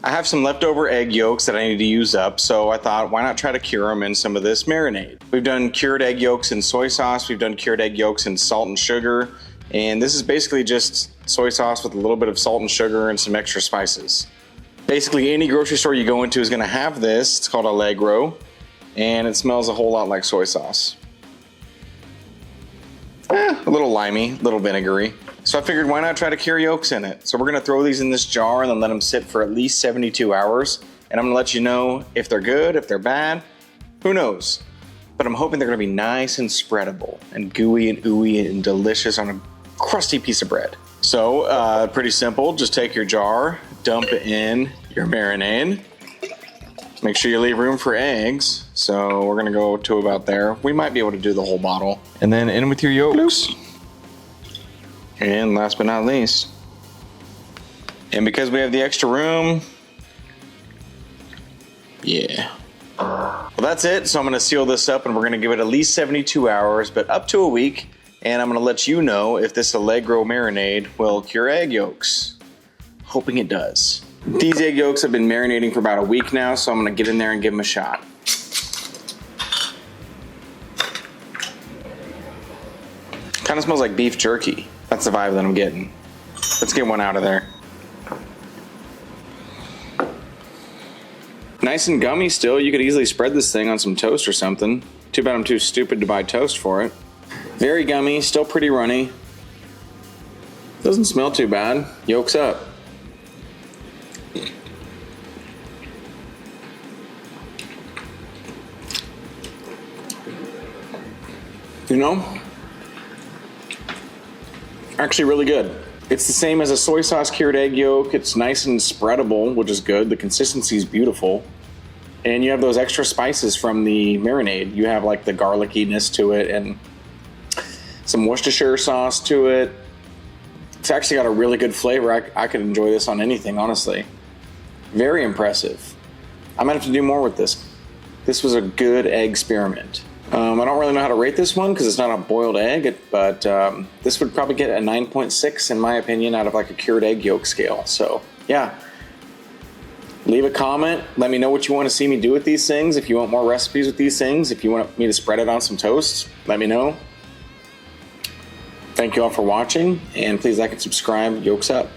I have some leftover egg yolks that I need to use up, so I thought, why not try to cure them in some of this marinade? We've done cured egg yolks in soy sauce, we've done cured egg yolks in salt and sugar, and this is basically just soy sauce with a little bit of salt and sugar and some extra spices. Basically, any grocery store you go into is gonna have this. It's called Allegro, and it smells a whole lot like soy sauce. A little limey, a little vinegary. So I figured, why not try to cure yolks in it? So we're gonna throw these in this jar and then let them sit for at least 72 hours. And I'm gonna let you know if they're good, if they're bad, who knows? But I'm hoping they're gonna be nice and spreadable and gooey and ooey and delicious on a crusty piece of bread. So pretty simple, just take your jar, dump in your marinade. Make sure you leave room for eggs. So we're gonna go to about there. We might be able to do the whole bottle. And then in with your yolks. And last but not least, and because we have the extra room, yeah. Well, that's it. So I'm gonna seal this up and we're gonna give it at least 72 hours, but up to a week. And I'm gonna let you know if this Allegro marinade will cure egg yolks. Hoping it does. These egg yolks have been marinating for about a week now, so I'm gonna get in there and give them a shot. Kind of smells like beef jerky. That's the vibe that I'm getting. Let's get one out of there. Nice and gummy still. You could easily spread this thing on some toast or something. Too bad I'm too stupid to buy toast for it. Very gummy, still pretty runny. Doesn't smell too bad. Yolks up. You know? Actually really good. It's the same as a soy sauce cured egg yolk. It's nice and spreadable, which is good. The consistency is beautiful. And you have those extra spices from the marinade. You have like the garlickiness to it and some Worcestershire sauce to it. It's actually got a really good flavor. I could enjoy this on anything, honestly. Very impressive. I might have to do more with this. This was a good egg experiment. I don't really know how to rate this one because it's not a boiled egg, but this would probably get a 9.6 in my opinion out of like a cured egg yolk scale. So yeah, leave a comment. Let me know what you want to see me do with these things. If you want more recipes with these things, if you want me to spread it on some toast, let me know. Thank you all for watching, and please like and subscribe. Yolks up.